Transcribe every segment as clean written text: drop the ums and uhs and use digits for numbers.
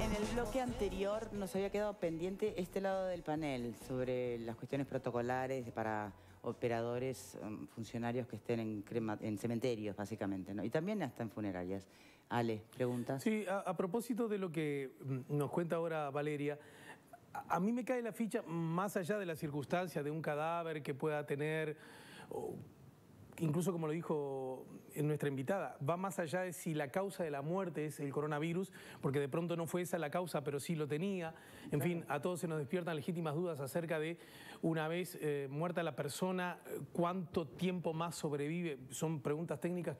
En el bloque anterior nos había quedado pendiente este lado del panel sobre las cuestiones protocolares para operadores, funcionarios que estén en cementerios, básicamente, ¿no? Y también hasta en funerarias. Ale, ¿preguntas? Sí, a propósito de lo que nos cuenta ahora Valeria, a mí me cae la ficha, más allá de la circunstancia de un cadáver que pueda tener, incluso como lo dijo nuestra invitada, va más allá de si la causa de la muerte es el coronavirus, porque de pronto no fue esa la causa, pero sí lo tenía. En fin, a todos se nos despiertan legítimas dudas acerca de, una vez muerta la persona, cuánto tiempo más sobrevive. Son preguntas técnicas,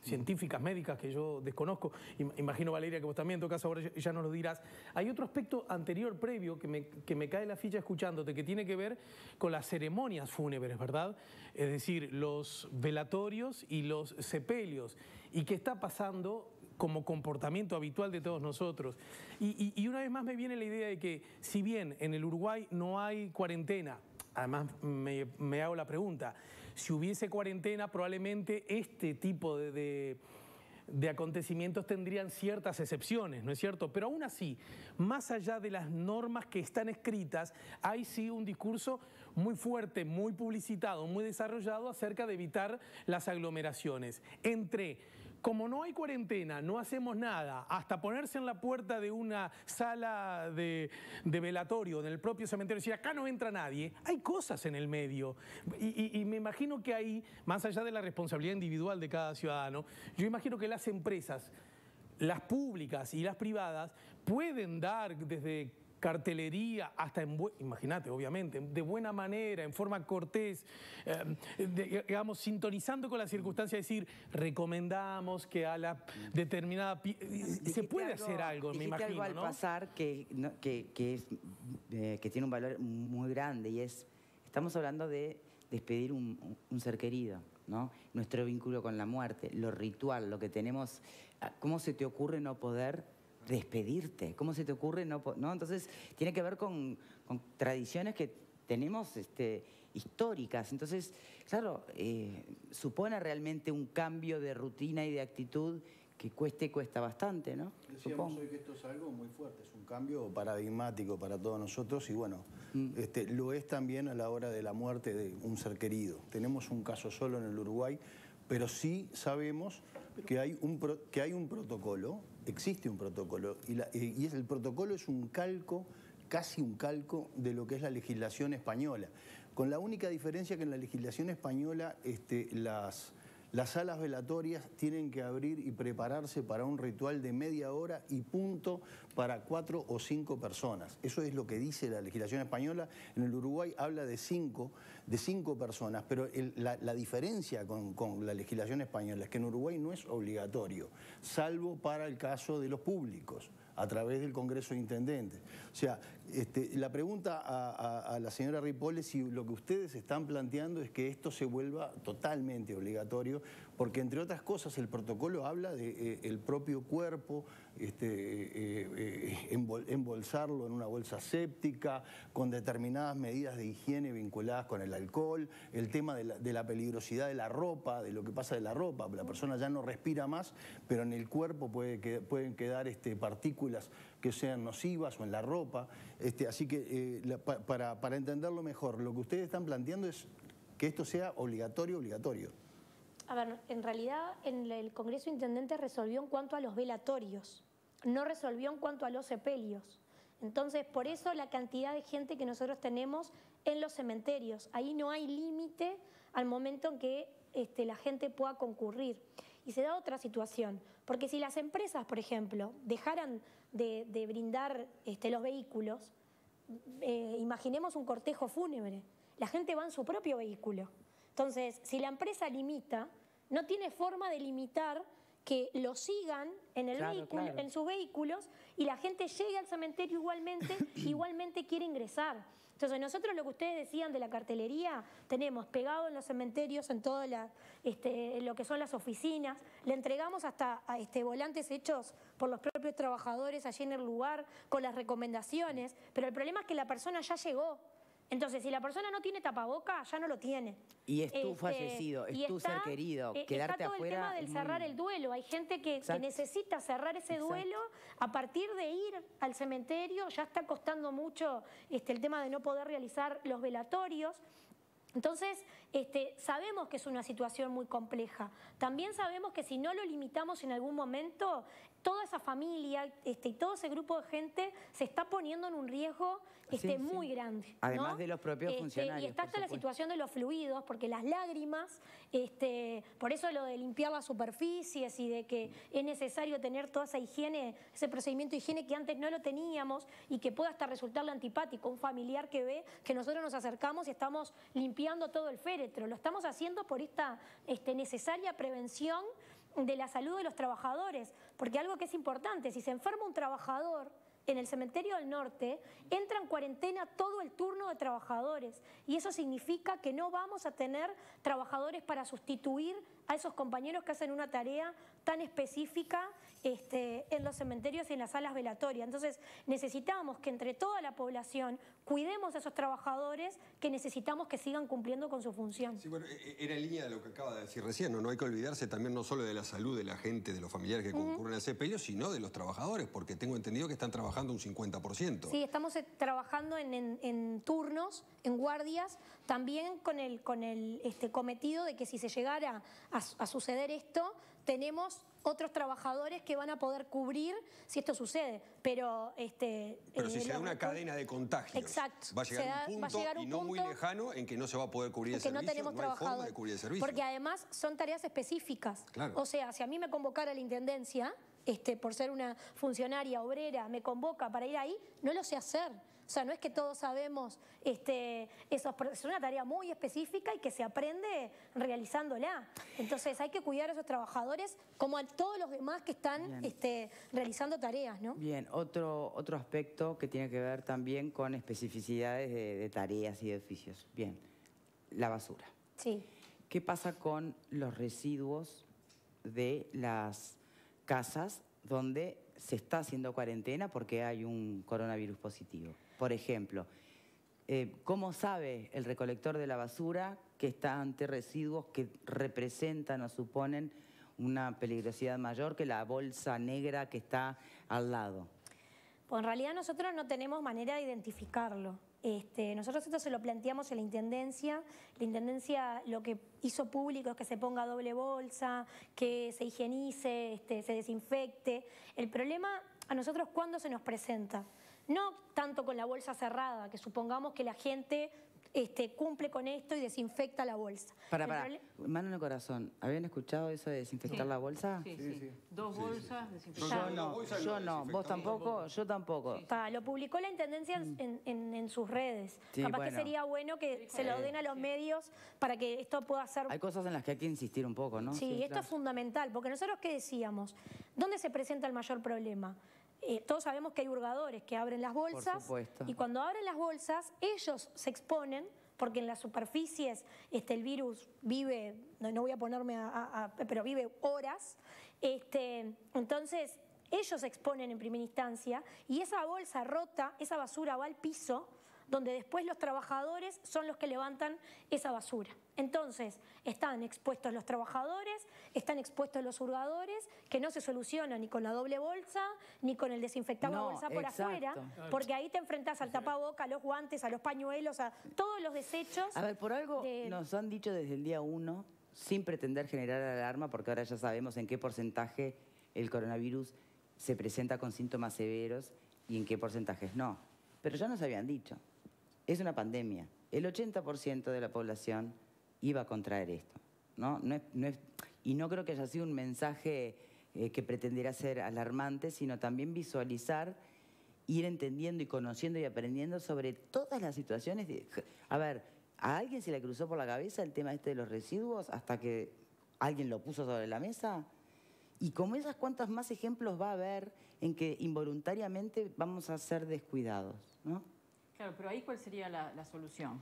científicas, médicas, que yo desconozco. Imagino, Valeria, que vos también, en todo caso, ahora ya nos lo dirás. Hay otro aspecto anterior, previo, que me cae la ficha escuchándote, que tiene que ver con las ceremonias fúnebres, ¿verdad? Es decir, los velatorios y los sepelios, y qué está pasando como comportamiento habitual de todos nosotros. Y una vez más me viene la idea de que, si bien en el Uruguay no hay cuarentena, además me hago la pregunta, si hubiese cuarentena probablemente este tipo de acontecimientos tendrían ciertas excepciones, ¿no es cierto? Pero aún así, más allá de las normas que están escritas, hay sí un discurso muy fuerte, muy publicitado, muy desarrollado acerca de evitar las aglomeraciones. Como no hay cuarentena, no hacemos nada, hasta ponerse en la puerta de una sala de velatorio, en el propio cementerio, y decir, acá no entra nadie, hay cosas en el medio. Y me imagino que ahí, más allá de la responsabilidad individual de cada ciudadano, yo imagino que las empresas, las públicas y las privadas, pueden dar desde cartelería hasta, imagínate, obviamente, de buena manera, en forma cortés, digamos, sintonizando con la circunstancia, decir, recomendamos que a la determinada... Se puede hacer algo, me imagino, algo al pasar que tiene un valor muy grande, y es, estamos hablando de despedir un ser querido, ¿no? Nuestro vínculo con la muerte, lo ritual, lo que tenemos. ¿Cómo se te ocurre no poder despedirte? ¿Cómo se te ocurre no? Entonces, tiene que ver con tradiciones que tenemos históricas. Entonces, claro, supone realmente un cambio de rutina y de actitud que cuesta bastante, ¿no? Decíamos hoy que esto es algo muy fuerte, es un cambio paradigmático para todos nosotros y bueno, lo es también a la hora de la muerte de un ser querido. Tenemos un caso solo en el Uruguay, pero sí sabemos que hay un protocolo, existe un protocolo, y el protocolo es un calco, casi un calco de lo que es la legislación española, con la única diferencia que en la legislación española las salas velatorias tienen que abrir y prepararse para un ritual de media hora y punto para 4 o 5 personas. Eso es lo que dice la legislación española. En el Uruguay habla de 5 personas, pero la diferencia con la legislación española es que en Uruguay no es obligatorio, salvo para el caso de los públicos, a través del Congreso de Intendentes. O sea, la pregunta a la señora Ripoll es si lo que ustedes están planteando es que esto se vuelva totalmente obligatorio, porque entre otras cosas el protocolo habla de el propio cuerpo, embolsarlo en una bolsa séptica, con determinadas medidas de higiene vinculadas con el alcohol, el tema de la peligrosidad de la ropa, de lo que pasa de la ropa. La persona ya no respira más, pero en el cuerpo pueden quedar partículas que sean nocivas o en la ropa. Así que para entenderlo mejor, lo que ustedes están planteando es que esto sea obligatorio. A ver, en realidad en el Congreso de Intendentes resolvió en cuanto a los velatorios, no resolvió en cuanto a los sepelios. Entonces, por eso la cantidad de gente que nosotros tenemos en los cementerios. Ahí no hay límite al momento en que la gente pueda concurrir. Y se da otra situación, porque si las empresas, por ejemplo, dejaran de brindar los vehículos, imaginemos un cortejo fúnebre, la gente va en su propio vehículo. Entonces, si la empresa limita, no tiene forma de limitar que lo sigan en el vehículo, en sus vehículos, y la gente llegue al cementerio igualmente quiere ingresar. Entonces nosotros, lo que ustedes decían de la cartelería, tenemos pegado en los cementerios, en todo lo que son las oficinas, le entregamos hasta volantes hechos por los propios trabajadores allí en el lugar, con las recomendaciones, pero el problema es que la persona ya llegó. Entonces, si la persona no tiene tapaboca, ya no lo tiene. Y es tu fallecido, es tu ser querido. Quedarte está todo afuera. El tema del cerrar el duelo. Hay gente que necesita cerrar ese duelo a partir de ir al cementerio. Ya está costando mucho el tema de no poder realizar los velatorios. Entonces, sabemos que es una situación muy compleja. También sabemos que si no lo limitamos en algún momento, toda esa familia y todo ese grupo de gente se está poniendo en un riesgo muy grande. Además ¿no? de los propios funcionarios. Y está hasta la situación de los fluidos, porque las lágrimas, por eso lo de limpiar las superficies y de que es necesario tener toda esa higiene, ese procedimiento de higiene que antes no lo teníamos y que puede hasta resultarle antipático. Un familiar que ve que nosotros nos acercamos y estamos limpiando todo el féretro. Lo estamos haciendo por esta necesaria prevención de la salud de los trabajadores, porque algo que es importante, si se enferma un trabajador en el cementerio del norte, entra en cuarentena todo el turno de trabajadores y eso significa que no vamos a tener trabajadores para sustituir a esos compañeros que hacen una tarea tan específica en los cementerios y en las salas velatorias. Entonces necesitamos que entre toda la población cuidemos a esos trabajadores que necesitamos que sigan cumpliendo con su función. Sí, bueno, era en línea de lo que acaba de decir recién, ¿no? No hay que olvidarse también no solo de la salud de la gente, de los familiares que concurren al sepelio, sino de los trabajadores, porque tengo entendido que están trabajando un 50%. Sí, estamos trabajando en turnos, en guardias, también con el cometido de que si se llegara a suceder esto, tenemos otros trabajadores que van a poder cubrir si esto sucede. Pero si se da una cadena de contagios, exacto, va a llegar un punto y no muy lejano en que no se va a poder cubrir el servicio, no tenemos trabajadores, hay forma de cubrir el servicio. Porque además son tareas específicas. Claro. O sea, si a mí me convocara la intendencia, por ser una funcionaria obrera, me convoca para ir ahí, no lo sé hacer. O sea, no es que todos sabemos, es una tarea muy específica y que se aprende realizándola. Entonces hay que cuidar a esos trabajadores como a todos los demás que están realizando tareas, ¿no? Bien, otro aspecto que tiene que ver también con especificidades de tareas y de oficios. Bien, la basura. Sí. ¿Qué pasa con los residuos de las casas donde se está haciendo cuarentena porque hay un coronavirus positivo? Por ejemplo, ¿cómo sabe el recolector de la basura que está ante residuos que representan o suponen una peligrosidad mayor que la bolsa negra que está al lado? Pues en realidad nosotros no tenemos manera de identificarlo. Nosotros esto se lo planteamos en la Intendencia. La Intendencia lo que hizo público es que se ponga doble bolsa, que se higienice, se desinfecte. El problema a nosotros, ¿cuándo se nos presenta? No tanto con la bolsa cerrada, que supongamos que la gente cumple con esto y desinfecta la bolsa. Mano en el corazón, ¿habían escuchado eso de desinfectar la bolsa? Sí. Dos bolsas desinfectadas. Yo no. ¿Vos tampoco? Yo tampoco. Lo publicó la Intendencia en sus redes. Sí, Capaz que sería bueno que se lo den a los medios para que esto pueda ser... Hay cosas en las que hay que insistir un poco, ¿no? Sí, esto es fundamental, porque nosotros, ¿qué decíamos? ¿Dónde se presenta el mayor problema? Todos sabemos que hay hurgadores que abren las bolsas. Por supuesto. Y cuando abren las bolsas, ellos se exponen, porque en las superficies el virus vive, no voy a ponerme pero vive horas. Entonces, ellos se exponen en primera instancia y esa bolsa rota, esa basura va al piso, donde después los trabajadores son los que levantan esa basura. Entonces, están expuestos los trabajadores, están expuestos los hurgadores, que no se soluciona ni con la doble bolsa, ni con el desinfectar la bolsa por afuera, porque ahí te enfrentás al tapaboca, a los guantes, a los pañuelos, a todos los desechos. A ver, por algo nos han dicho desde el día 1, sin pretender generar alarma, porque ahora ya sabemos en qué porcentaje el coronavirus se presenta con síntomas severos y en qué porcentajes no. Pero ya nos habían dicho. Es una pandemia. El 80% de la población iba a contraer esto, ¿no? Y no creo que haya sido un mensaje que pretendiera ser alarmante, sino también visualizar, ir entendiendo y conociendo y aprendiendo sobre todas las situaciones. A ver, ¿a alguien se le cruzó por la cabeza el tema de los residuos hasta que alguien lo puso sobre la mesa? Y como esas, ¿cuántos más ejemplos va a haber en que involuntariamente vamos a ser descuidados, ¿no? Claro, pero ahí ¿cuál sería la solución?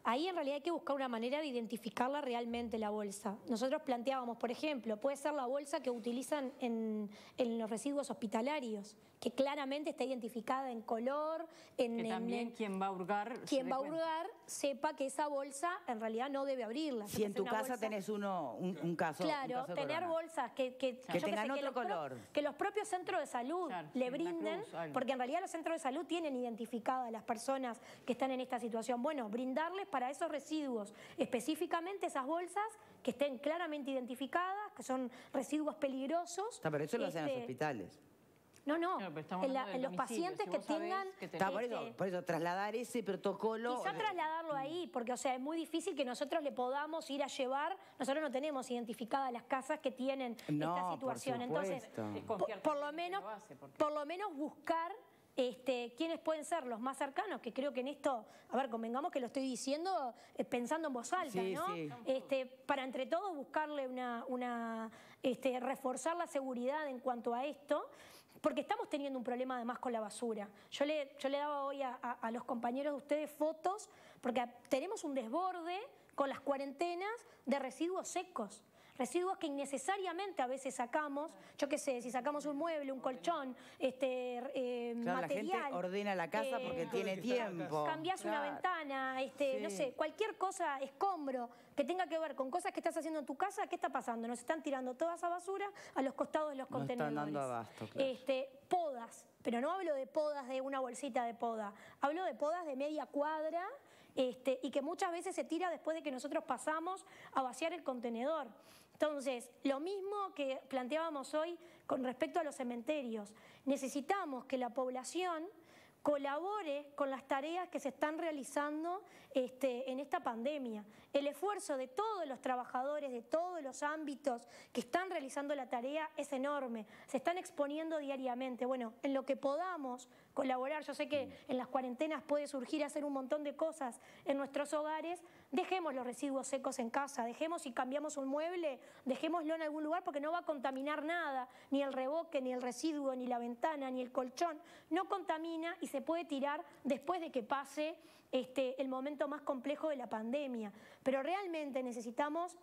ahí en realidad hay que buscar una manera de identificarla realmente la bolsa. Nosotros planteábamos, por ejemplo, puede ser la bolsa que utilizan en los residuos hospitalarios, que claramente está identificada en color, que también quien va a hurgar... Quien va a hurgar sepa que esa bolsa en realidad no debe abrirla. Si en tu casa tenés un caso, claro, un caso tener corona. bolsas que tengan otro color. Que los propios centros de salud le brinden, porque en realidad los centros de salud tienen identificadas a las personas que están en esta situación. Bueno, brindarles para esos residuos, específicamente esas bolsas que estén claramente identificadas, que son residuos peligrosos. Pero eso lo hacen en los hospitales. No, claro, en los pacientes que tengan... Por eso, trasladar ese protocolo... Quizá trasladarlo ahí, porque o sea, es muy difícil que nosotros le podamos ir a llevar, nosotros no tenemos identificadas las casas que tienen esta situación. Entonces, por lo menos buscar quiénes pueden ser los más cercanos, que creo que en esto, a ver, convengamos que lo estoy diciendo pensando en voz alta, ¿no? Sí. Para entre todos buscarle reforzar la seguridad en cuanto a esto, porque estamos teniendo un problema además con la basura. Yo le daba hoy a los compañeros de ustedes fotos, porque tenemos un desborde con las cuarentenas de residuos secos. Residuos que innecesariamente a veces sacamos, yo qué sé, si sacamos un mueble, un colchón, material. La gente ordena la casa porque tiene tiempo. Cambiás una ventana, no sé, cualquier cosa, escombro, que tenga que ver con cosas que estás haciendo en tu casa, ¿qué está pasando? Nos están tirando toda esa basura a los costados de los contenedores. Están dando abasto, claro. Podas, pero no hablo de podas de una bolsita de poda, hablo de podas de media cuadra, y que muchas veces se tira después de que nosotros pasamos a vaciar el contenedor. Entonces, lo mismo que planteábamos hoy con respecto a los cementerios. Necesitamos que la población colabore con las tareas que se están realizando en esta pandemia. El esfuerzo de todos los trabajadores, de todos los ámbitos que están realizando la tarea es enorme. Se están exponiendo diariamente. Bueno, en lo que podamos colaborar, yo sé que en las cuarentenas puede surgir hacer un montón de cosas en nuestros hogares, dejemos los residuos secos en casa, dejemos, si cambiamos un mueble, dejémoslo en algún lugar porque no va a contaminar nada, ni el reboque, ni el residuo, ni la ventana, ni el colchón, no contamina y se puede tirar después de que pase el momento más complejo de la pandemia. Pero realmente necesitamos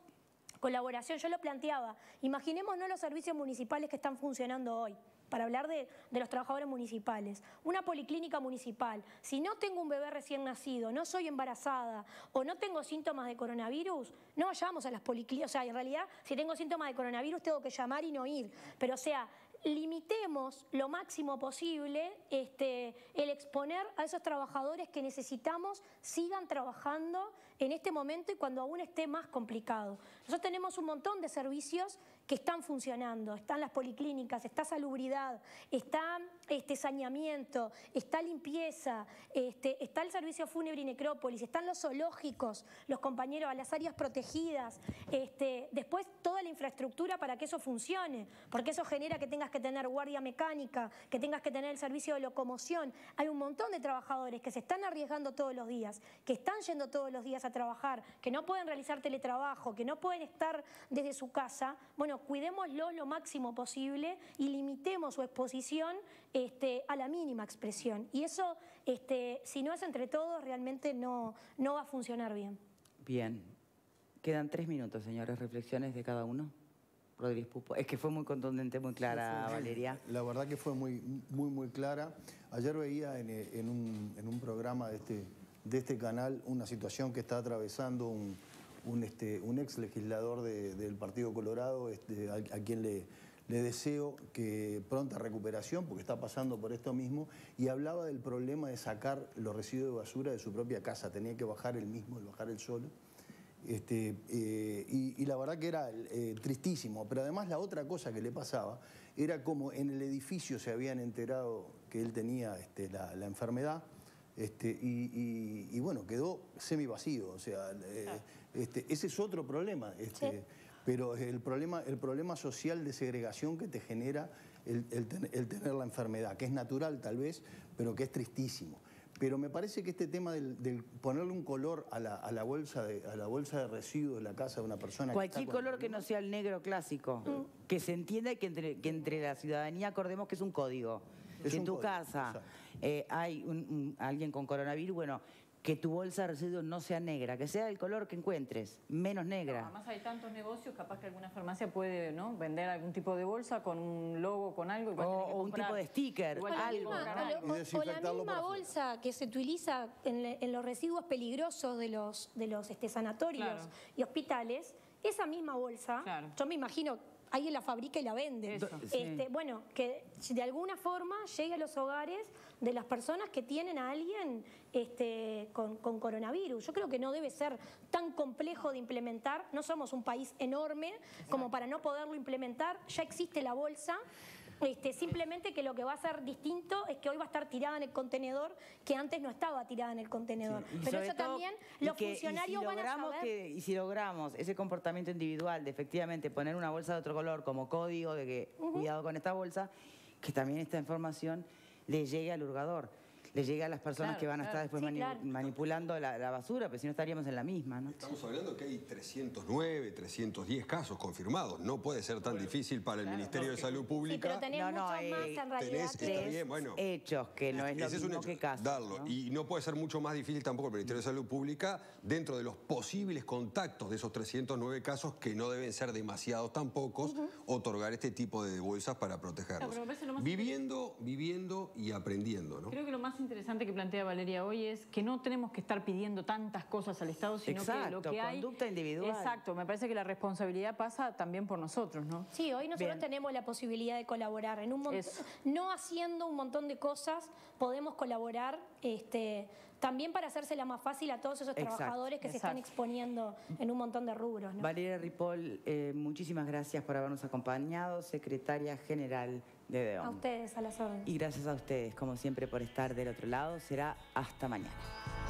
colaboración. Yo lo planteaba, imaginémonos los servicios municipales que están funcionando hoy, para hablar de los trabajadores municipales. Una policlínica municipal, si no tengo un bebé recién nacido, no soy embarazada o no tengo síntomas de coronavirus, no vayamos a las policlínicas. O sea, en realidad, si tengo síntomas de coronavirus tengo que llamar y no ir. Pero o sea, limitemos lo máximo posible el exponer a esos trabajadores que necesitamos sigan trabajando en este momento y cuando aún esté más complicado. Nosotros tenemos un montón de servicios que están funcionando, están las policlínicas, está salubridad, está saneamiento, está limpieza, está el servicio fúnebre y necrópolis, están los zoológicos, los compañeros a las áreas protegidas, después toda la infraestructura para que eso funcione, porque eso genera que tengas que tener guardia mecánica, que tengas que tener el servicio de locomoción. Hay un montón de trabajadores que se están arriesgando todos los días, que están yendo todos los días a trabajar, que no pueden realizar teletrabajo, que no pueden estar desde su casa. Bueno, cuidémoslo lo máximo posible y limitemos su exposición a la mínima expresión. Y eso, si no es entre todos, realmente no va a funcionar bien. Bien. Quedan 3 minutos, señores. Reflexiones de cada uno. Rodríguez Pupo. Es que fue muy contundente, muy clara, Valeria. La verdad que fue muy clara. Ayer veía en un programa de este canal una situación que está atravesando un ex legislador del Partido Colorado, a quien le deseo que pronta recuperación, porque está pasando por esto mismo, y hablaba del problema de sacar los residuos de basura de su propia casa. Tenía que bajar él mismo, bajar él solo. Y la verdad que era tristísimo. Pero además la otra cosa que le pasaba era como en el edificio se habían enterado que él tenía la enfermedad, y bueno, quedó semi vacío. O sea, ese es otro problema. Sí. Pero el problema social de segregación que te genera el tener la enfermedad, que es natural tal vez, pero que es tristísimo. Pero me parece que este tema del ponerle un color a la bolsa de residuos de la casa de una persona... Cualquier color que no sea el negro clásico. Que se entienda que entre la ciudadanía acordemos que es un código. Si en tu casa hay alguien con coronavirus, bueno, que tu bolsa de residuos no sea negra, que sea el color que encuentres, menos negra. No, además hay tantos negocios, capaz que alguna farmacia puede, ¿no?, vender algún tipo de bolsa con un logo, con algo. Igual tiene que O un comprar. tipo de sticker, Igual tiene que algo. comprar Y O la desinfectarlo misma por bolsa que se utiliza en los residuos peligrosos de los sanatorios Claro. y hospitales, esa misma bolsa, Claro. yo me imagino, alguien la fabrica y la vende. Eso. Sí. Bueno, que de alguna forma llegue a los hogares de las personas que tienen a alguien con coronavirus. Yo creo que no debe ser tan complejo de implementar. No somos un país enorme como para no poderlo implementar. Ya existe la bolsa. Simplemente que lo que va a ser distinto es que hoy va a estar tirada en el contenedor que antes no estaba tirada en el contenedor. Sí, y Pero sobre eso todo, también y los que- funcionarios y si van a logramos saber. y si logramos ese comportamiento individual de efectivamente poner una bolsa de otro color como código de que cuidado con esta bolsa, que también esta información le llegue al hurgador, le llegue a las personas Claro, que van a estar claro. después Sí, claro. manipulando la basura, pero si no estaríamos en la misma, ¿no? Estamos hablando que hay 309, 310 casos confirmados. No puede ser tan difícil para el Ministerio de Salud Sí, Pública. pero tenés No, no, muchos más en realidad. está bien, bueno. Hechos, que no es lo Ese es un mismo hecho, que casos. darlo. ¿no? Y no puede ser mucho más difícil tampoco el Ministerio de Salud Pública dentro de los posibles contactos de esos 309 casos, que no deben ser demasiados tampoco, otorgar este tipo de bolsas para protegerlos. No, pero me parece lo más Viviendo y aprendiendo, ¿no? Creo que lo más interesante que plantea Valeria hoy es que no tenemos que estar pidiendo tantas cosas al Estado, sino que Exacto, lo que hay... conducta individual. Exacto, me parece que la responsabilidad pasa también por nosotros, ¿no? Sí, hoy nosotros Bien. tenemos la posibilidad de colaborar. Eso. No haciendo un montón de cosas, podemos colaborar también para hacérsela más fácil a todos esos Exacto, trabajadores que se están exacto. exponiendo en un montón de rubros, ¿no? Valeria Ripoll, muchísimas gracias por habernos acompañado, secretaria general de A DEOM. ustedes, a las órdenes. Y gracias a ustedes, como siempre, por estar del otro lado. Será hasta mañana.